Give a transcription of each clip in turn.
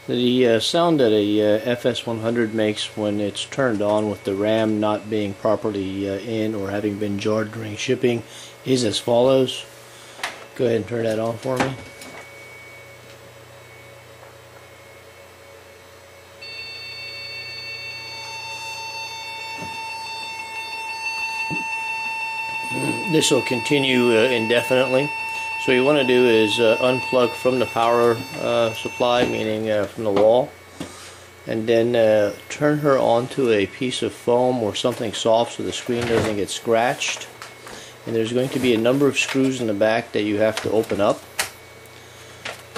The sound that a FS-100 makes when it's turned on with the RAM not being properly in or having been jarred during shipping is as follows. Go ahead and turn that on for me. This will continue indefinitely. So what you want to do is unplug from the power supply, meaning from the wall, and then turn her onto a piece of foam or something soft so the screen doesn't get scratched. And there's going to be a number of screws in the back that you have to open up.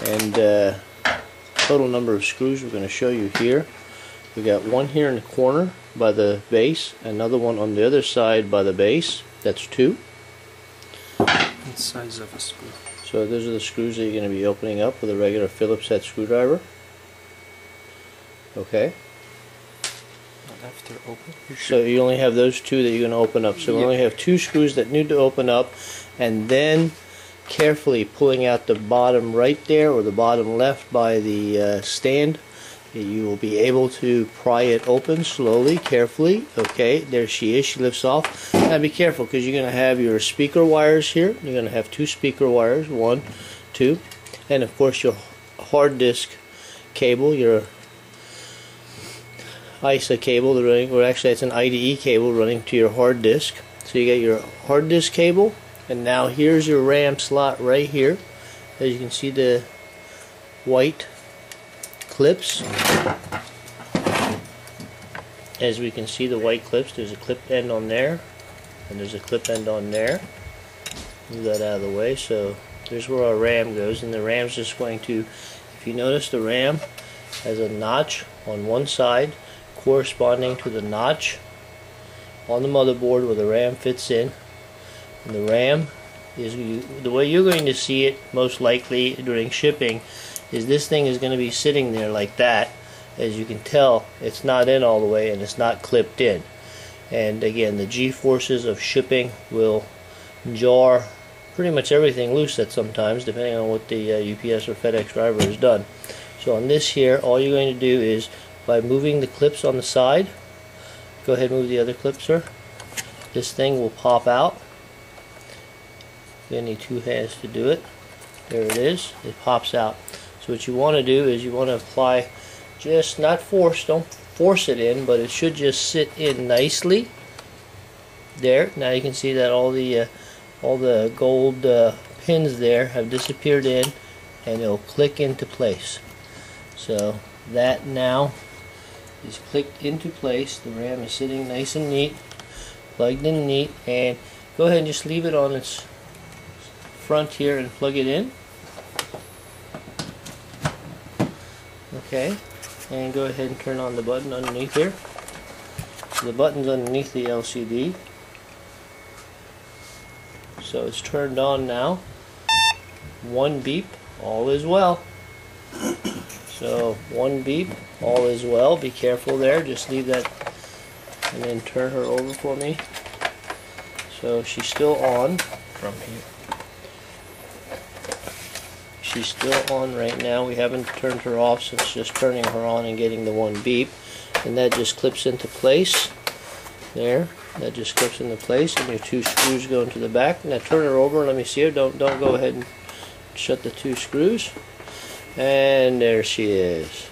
And total number of screws we're going to show you here. We got one here in the corner by the base, another one on the other side by the base. That's two. What size of a screw? So those are the screws that you're going to be opening up with a regular Phillips head screwdriver. Okay. After open? So you only have those two that you're going to open up. So we only have two screws that need to open up, and then carefully pulling out the bottom right there or the bottom left by the stand. You will be able to pry it open slowly, carefully. Okay, there she is. She lifts off. Now be careful because you're going to have your speaker wires here. You're going to have two speaker wires, 1, 2, and of course your hard disk cable, your ISA cable, or actually it's an IDE cable running to your hard disk. So you get your hard disk cable, and now here's your RAM slot right here. As you can see, the white clips. As we can see, the white clips, there's a clip end on there and there's a clip end on there. Move that out of the way. So there's where our RAM goes, and the RAM's just going to, if you notice, the RAM has a notch on one side corresponding to the notch on the motherboard where the RAM fits in. And the RAM is, the way you're going to see it most likely during shipping, is this thing is going to be sitting there like that. As you can tell, it's not in all the way and it's not clipped in. And again, the G-forces of shipping will jar pretty much everything loose at sometimes, depending on what the UPS or FedEx driver has done. So on this here, all you're going to do is, by moving the clips on the side, go ahead and move the other clip, sir. This thing will pop out. You need two hands to do it. There it is. It pops out. So what you want to do is you want to apply, just not force, don't force it in, but it should just sit in nicely. There. Now you can see that all the gold pins there have disappeared in, and it'll click into place. So that now is clicked into place. The RAM is sitting nice and neat, plugged in neat, and go ahead and just leave it on its front here and plug it in. Okay, and go ahead and turn on the button underneath here. The button's underneath the LCD. So it's turned on now. One beep, all is well. So one beep, all is well. Be careful there, just leave that, and then turn her over for me. So she's still on from here. She's still on right now. We haven't turned her off since just turning her on and getting the one beep. And that just clips into place. There. That just clips into place, and your two screws go into the back. Now turn her over and let me see her. Don't go ahead and shut the two screws. And there she is.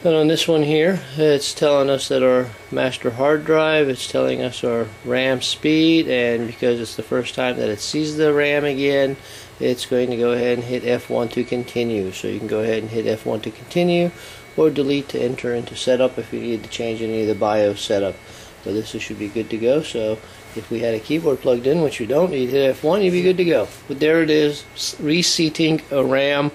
And on this one here, it's telling us that our master hard drive, it's telling us our RAM speed, and because it's the first time that it sees the RAM again, it's going to go ahead and hit F1 to continue. So you can go ahead and hit F1 to continue, or delete to enter into setup if you need to change any of the BIOS setup. So this should be good to go. So if we had a keyboard plugged in, which you don't, you'd hit F1, you'd be good to go. But there it is, reseating a RAM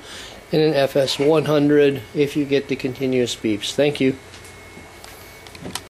in an FS-100 if you get the continuous beeps. Thank you.